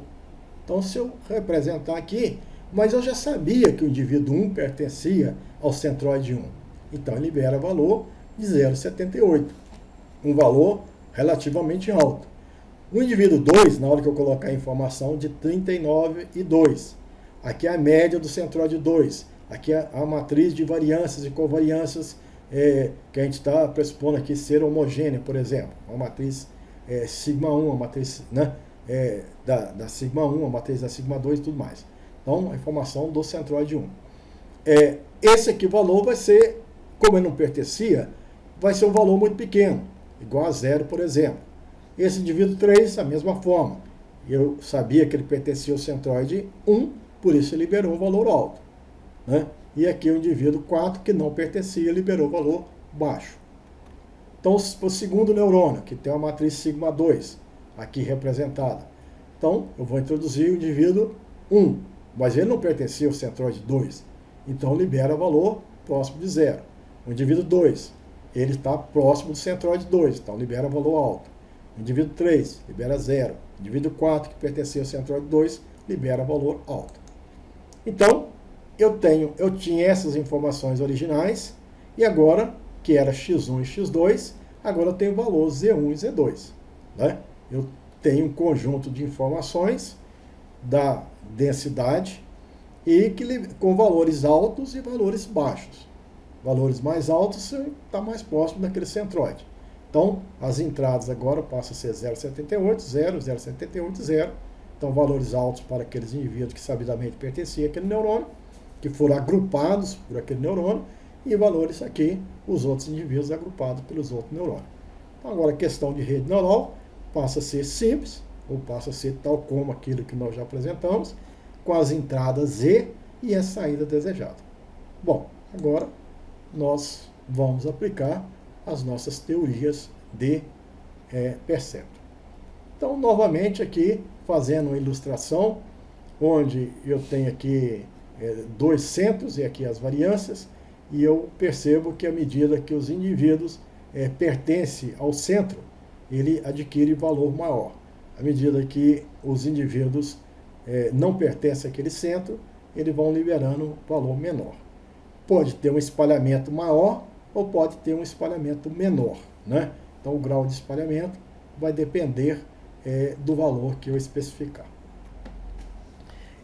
Então se eu representar aqui, mas eu já sabia que o indivíduo 1 pertencia ao centroide 1, então ele libera valor de 0,78, um valor relativamente alto. O indivíduo 2, na hora que eu colocar a informação, de 39,2. Aqui é a média do centroide 2. Aqui é a matriz de variâncias e covariâncias que a gente está pressupondo aqui ser homogênea, por exemplo. Uma matriz sigma 1, a matriz, né, da sigma 1, a matriz da sigma 2 e tudo mais. Então, a informação do centroide 1. Esse aqui, o valor vai ser, como ele não pertencia, vai ser um valor muito pequeno, igual a 0, por exemplo. Esse indivíduo 3, a mesma forma. Eu sabia que ele pertencia ao centroide 1, por isso ele liberou um valor alto, né? E aqui o indivíduo 4, que não pertencia, liberou valor baixo. Então, o segundo neurônio, que tem uma matriz sigma 2, aqui representada. Então, eu vou introduzir o indivíduo 1, mas ele não pertencia ao centroide 2. Então, libera valor próximo de 0. O indivíduo 2, ele está próximo do centroide 2, então libera valor alto. O indivíduo 3, libera 0. O indivíduo 4, que pertencia ao centroide 2, libera valor alto. Então, eu tinha essas informações originais, e agora, que era x1 e x2, agora eu tenho o valor z1 e z2. Né? Eu tenho um conjunto de informações da densidade e com valores altos e valores baixos. Valores mais altos está mais próximo daquele centroide. Então, as entradas agora passam a ser 0,78, 0, 0,78, 0. Então, valores altos para aqueles indivíduos que sabidamente pertenciam àquele neurônio, que foram agrupados por aquele neurônio, e valores aqui, os outros indivíduos agrupados pelos outros neurônios. Então, agora a questão de rede neural passa a ser simples, ou passa a ser tal como aquilo que nós já apresentamos, com as entradas Z e a saída desejada. Bom, agora nós vamos aplicar as nossas teorias de percepto. Então, novamente aqui, fazendo uma ilustração, onde eu tenho aqui dois centros, e aqui as variâncias, e eu percebo que à medida que os indivíduos pertencem ao centro, ele adquire valor maior. À medida que os indivíduos não pertencem àquele centro, eles vão liberando valor menor. Pode ter um espalhamento maior ou pode ter um espalhamento menor, né? Então o grau de espalhamento vai depender do valor que eu especificar.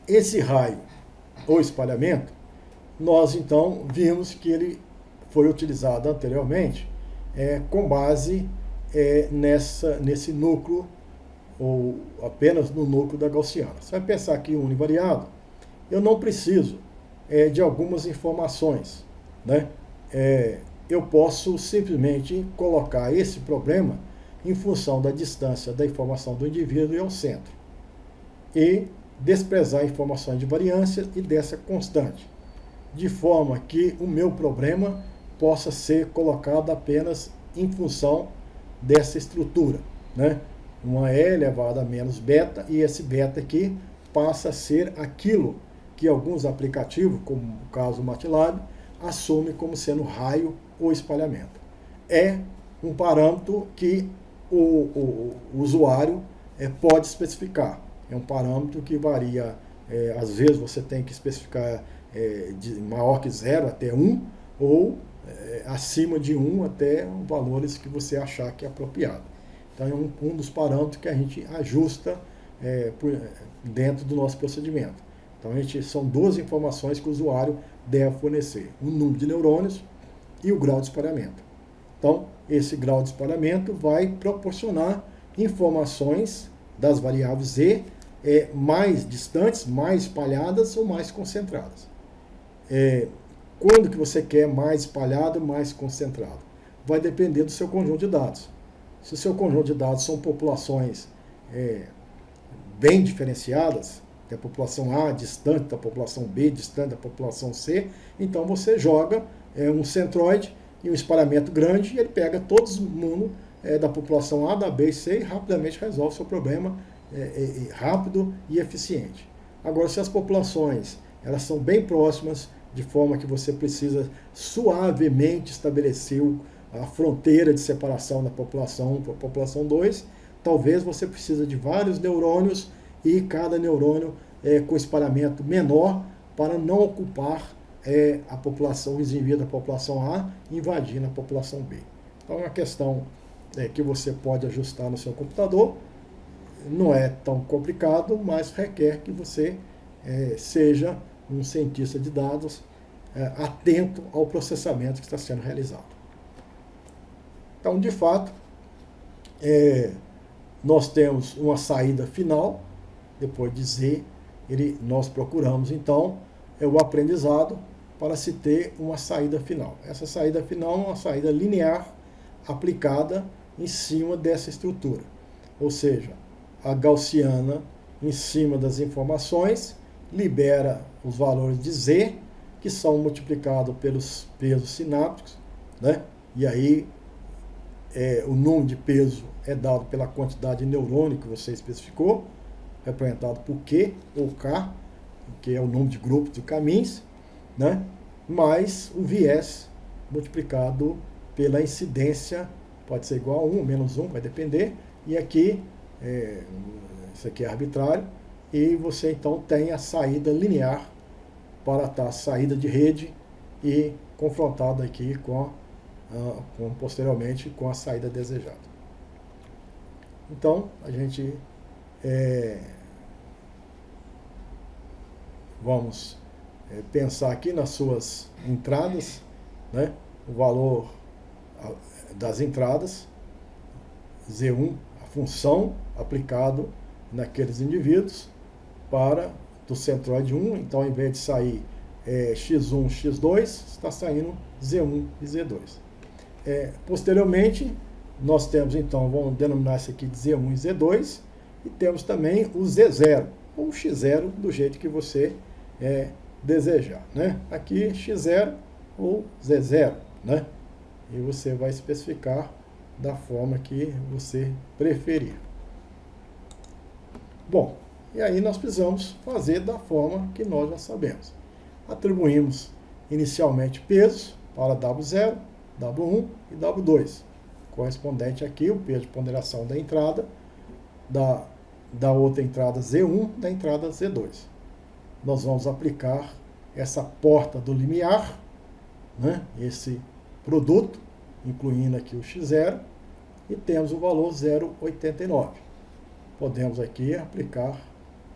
Esse raio ou espalhamento, nós então vimos que ele foi utilizado anteriormente com base nesse núcleo, ou apenas no núcleo da gaussiana. Você vai pensar que univariado, eu não preciso de algumas informações, né? Eu posso simplesmente colocar esse problema em função da distância da informação do indivíduo e ao centro, e desprezar informações de variância e dessa constante, de forma que o meu problema possa ser colocado apenas em função dessa estrutura, né? Uma E elevado a menos beta, e esse beta aqui passa a ser aquilo que alguns aplicativos, como o caso do MATLAB, assume como sendo raio ou espalhamento. É um parâmetro que o usuário pode especificar. É um parâmetro que varia, às vezes você tem que especificar de maior que 0 até 1, ou acima de 1 até valores que você achar que é apropriado. Então é um dos parâmetros que a gente ajusta dentro do nosso procedimento. Então são duas informações que o usuário deve fornecer: o número de neurônios e o grau de espalhamento. Então esse grau de espalhamento vai proporcionar informações das variáveis E mais distantes, mais espalhadas ou mais concentradas. Quando que você quer mais espalhado, mais concentrado? Vai depender do seu conjunto de dados. Se o seu conjunto de dados são populações bem diferenciadas, que a população A distante da população B, distante da população C, então você joga um centroide e um espalhamento grande, e ele pega todo mundo da população A, da B e C, e rapidamente resolve o seu problema rápido e eficiente. Agora, se as populações elas são bem próximas, de forma que você precisa suavemente estabelecer a fronteira de separação da população 1 para a população 2, talvez você precise de vários neurônios, e cada neurônio com espalhamento menor, para não ocupar a população, os indivíduos da população A, invadindo a população B. Então é uma questão que você pode ajustar no seu computador. Não é tão complicado, mas requer que você seja um cientista de dados atento ao processamento que está sendo realizado. Então, de fato, nós temos uma saída final. Depois de Z, nós procuramos, então, o aprendizado para se ter uma saída final. Essa saída final é uma saída linear aplicada em cima dessa estrutura. Ou seja, a gaussiana, em cima das informações, libera os valores de Z, que são multiplicados pelos pesos sinápticos, né? E aí o número de peso é dado pela quantidade de neurônio que você especificou, representado por Q ou K, que é o número de grupos de caminhos, né? Mais o viés multiplicado pela incidência, pode ser igual a 1 ou menos 1, vai depender, e aqui, isso aqui é arbitrário, e você então tem a saída linear para a saída de rede, e confrontado aqui posteriormente com a saída desejada. Então, a gente vamos pensar aqui nas suas entradas, né? O valor das entradas, Z1, a função aplicado naqueles indivíduos para do centroide 1, então ao invés de sair X1, X2, está saindo Z1 e Z2. Posteriormente, nós temos então, vamos denominar isso aqui de Z1 e Z2, e temos também o Z0, ou X0, do jeito que você desejar, né? Aqui X0 ou Z0, né? E você vai especificar da forma que você preferir. Bom, e aí nós precisamos fazer da forma que nós já sabemos. atribuímos inicialmente pesos para W0, W1 e W2, correspondente aqui o peso de ponderação da entrada, da outra entrada Z1, da entrada Z2. Nós vamos aplicar essa porta do limiar, né, esse produto, incluindo aqui o x0, e temos o valor 0,89. Podemos aqui aplicar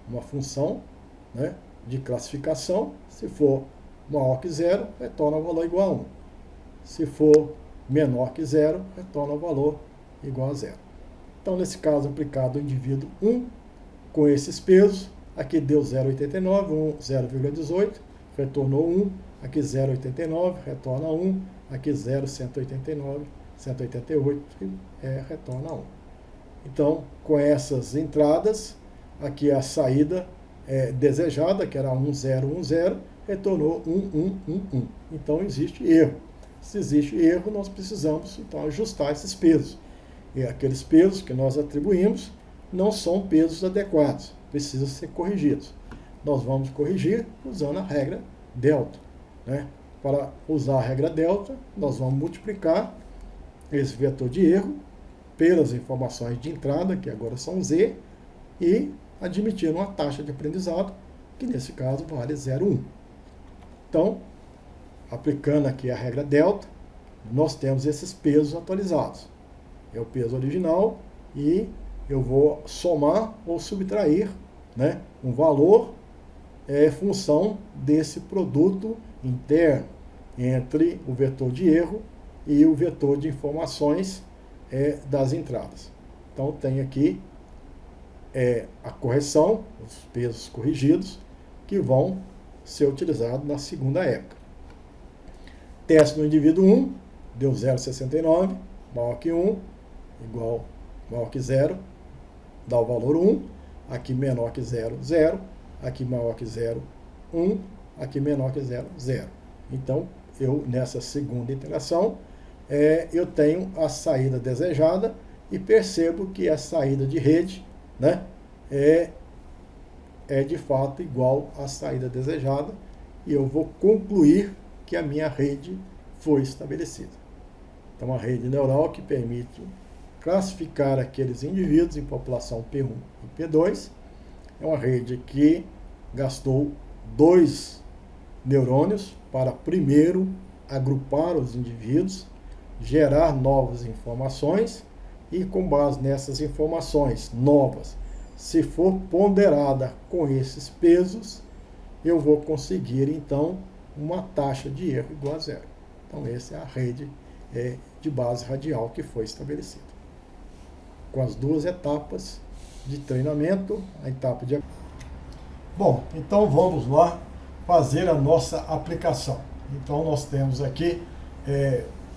uma função, né, de classificação. Se for maior que 0, retorna o valor igual a 1. Se for menor que 0, retorna o valor igual a 0. Então, nesse caso, aplicado o indivíduo 1, com esses pesos, aqui deu 0,89, 0,18, retornou 1, aqui 0,89, retorna 1, aqui 0,189, 188, retorna 1. Então, com essas entradas, aqui a saída desejada, que era 1010, retornou 1111. Então, existe erro. Se existe erro, nós precisamos, então, ajustar esses pesos. E aqueles pesos que nós atribuímos não são pesos adequados, precisam ser corrigidos. Nós vamos corrigir usando a regra delta, né? Para usar a regra delta, nós vamos multiplicar esse vetor de erro pelas informações de entrada, que agora são Z, e admitir uma taxa de aprendizado, que nesse caso vale 0,1. Então, aplicando aqui a regra delta, nós temos esses pesos atualizados. É o peso original e eu vou somar ou subtrair, né, um valor função desse produto interno entre o vetor de erro e o vetor de informações das entradas. Então, tem aqui a correção, os pesos corrigidos, que vão ser utilizados na segunda época. Teste no indivíduo 1, deu 0,69, maior que 1, maior que 0, dá o valor 1, aqui menor que 0, 0, aqui maior que 0, 1, aqui menor que 0, 0. Então, nessa segunda iteração, eu tenho a saída desejada e percebo que a saída de rede, né, é de fato igual à saída desejada, e eu vou concluir que a minha rede foi estabelecida. Então, uma rede neural que permite classificar aqueles indivíduos em população P1 e P2, é uma rede que gastou 2 neurônios para primeiro agrupar os indivíduos, gerar novas informações e, com base nessas informações novas, se for ponderada com esses pesos, eu vou conseguir, então, uma taxa de erro igual a 0. Então, essa é a rede de base radial que foi estabelecida. Com as duas etapas de treinamento, a etapa de... Bom, então vamos lá fazer a nossa aplicação. Então, nós temos aqui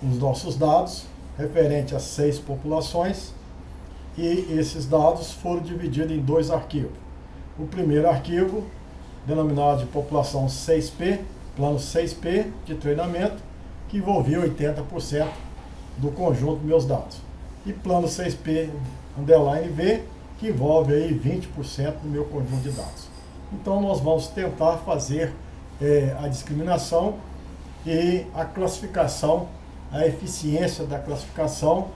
os nossos dados referente a 6 populações, e esses dados foram divididos em 2 arquivos. O primeiro arquivo, denominado de população 6P, plano 6P de treinamento, que envolvia 80% do conjunto dos meus dados. E plano 6P underline V, que envolve aí 20% do meu conjunto de dados. Então, nós vamos tentar fazer a discriminação e a classificação, a eficiência da classificação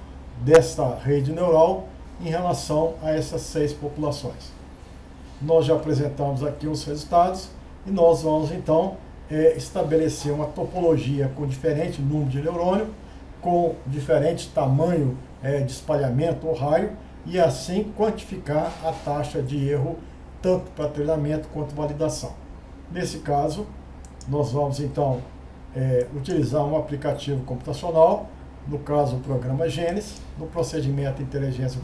desta rede neural em relação a essas 6 populações. Nós já apresentamos aqui os resultados e nós vamos então estabelecer uma topologia com diferente número de neurônio, com diferente tamanho de espalhamento ou raio, e assim quantificar a taxa de erro tanto para treinamento quanto validação. Nesse caso, nós vamos então utilizar um aplicativo computacional, no caso o programa Gênesis, no procedimento de inteligência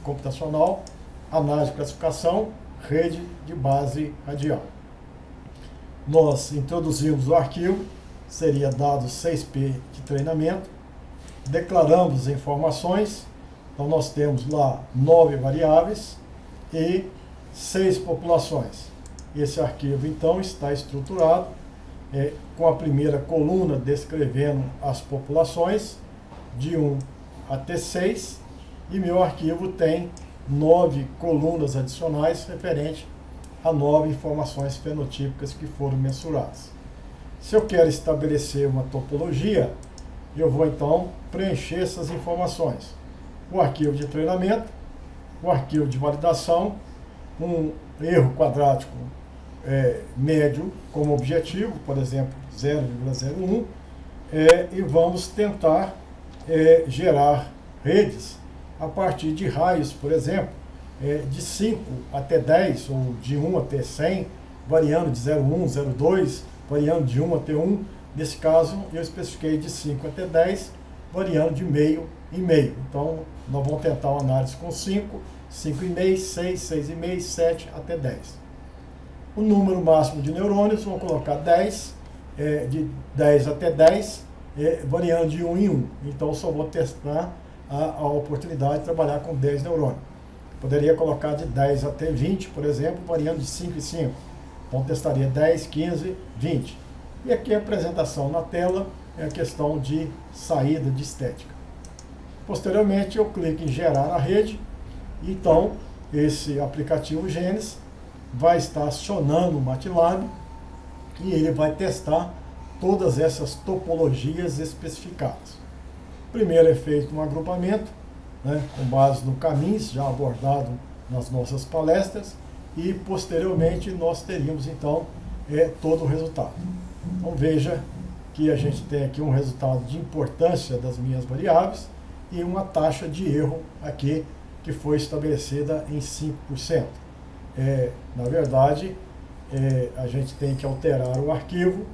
computacional, análise de classificação, rede de base radial. Nós introduzimos o arquivo, seria dados 6P de treinamento, declaramos informações, então nós temos lá 9 variáveis e 6 populações. Esse arquivo então está estruturado com a primeira coluna descrevendo as populações de 1 até 6, e meu arquivo tem 9 colunas adicionais referente a 9 informações fenotípicas que foram mensuradas. Se eu quero estabelecer uma topologia, eu vou então preencher essas informações. O arquivo de treinamento, o arquivo de validação, um erro quadrático médio como objetivo, por exemplo, 0,01, e vamos tentar gerar redes a partir de raios, por exemplo, de 5 até 10, ou de 1 até 100, variando de 0,1, 0,2, variando de 1 até 1. Nesse caso, eu especifiquei de 5 até 10, variando de meio em meio. Então, nós vamos tentar uma análise com 5, 5,5, 6, 6,5, 7 até 10. O número máximo de neurônios, vamos colocar 10, de 10 até 10, variando de 1 em 1. Então, só vou testar a oportunidade de trabalhar com 10 neurônios. Poderia colocar de 10 até 20, por exemplo, variando de 5 em 5. Então, testaria 10, 15, 20. E aqui a apresentação na tela é a questão de saída de estética. Posteriormente, eu clico em gerar a rede. Então, esse aplicativo Genes vai estar acionando o MATLAB e ele vai testar todas essas topologias especificadas. Primeiro é feito um agrupamento, com base no caminhos já abordado nas nossas palestras, e posteriormente nós teríamos então todo o resultado. Então veja que a gente tem aqui um resultado de importância das minhas variáveis e uma taxa de erro aqui que foi estabelecida em 5%. Na verdade, a gente tem que alterar o arquivo.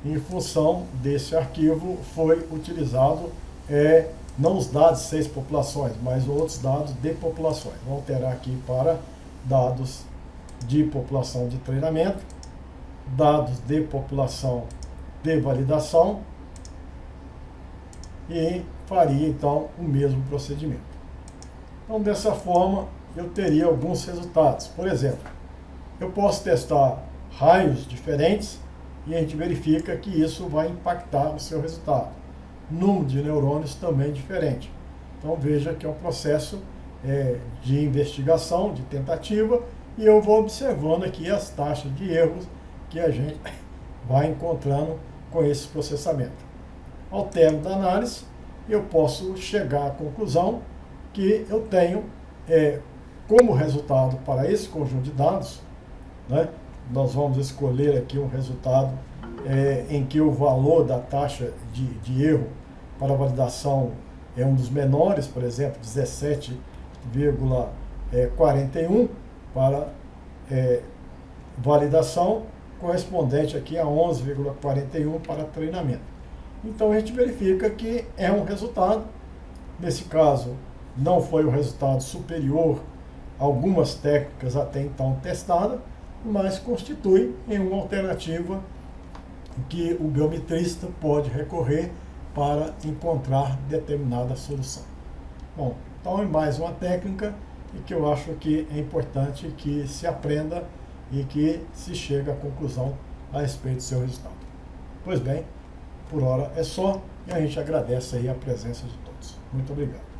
Em função desse arquivo foi utilizado não os dados 6 populações, mas outros dados de populações. Vou alterar aqui para dados de população de treinamento, dados de população de validação, e faria então o mesmo procedimento. Então, dessa forma, eu teria alguns resultados. Por exemplo, eu posso testar raios diferentes e a gente verifica que isso vai impactar o seu resultado. Número de neurônios também diferente. Então veja que é um processo de investigação, de tentativa, e eu vou observando aqui as taxas de erros que a gente vai encontrando com esse processamento. Ao término da análise, eu posso chegar à conclusão que eu tenho como resultado para esse conjunto de dados, nós vamos escolher aqui um resultado em que o valor da taxa de erro para validação é um dos menores, por exemplo, 17,41 para validação, correspondente aqui a 11,41 para treinamento. Então a gente verifica que é um resultado, nesse caso não foi o resultado superior a algumas técnicas até então testadas, mas constitui em uma alternativa que o biometrista pode recorrer para encontrar determinada solução. Bom, então é mais uma técnica e que eu acho que é importante que se aprenda e que se chegue à conclusão a respeito do seu resultado. Pois bem, por hora é só, e a gente agradece aí a presença de todos. Muito obrigado.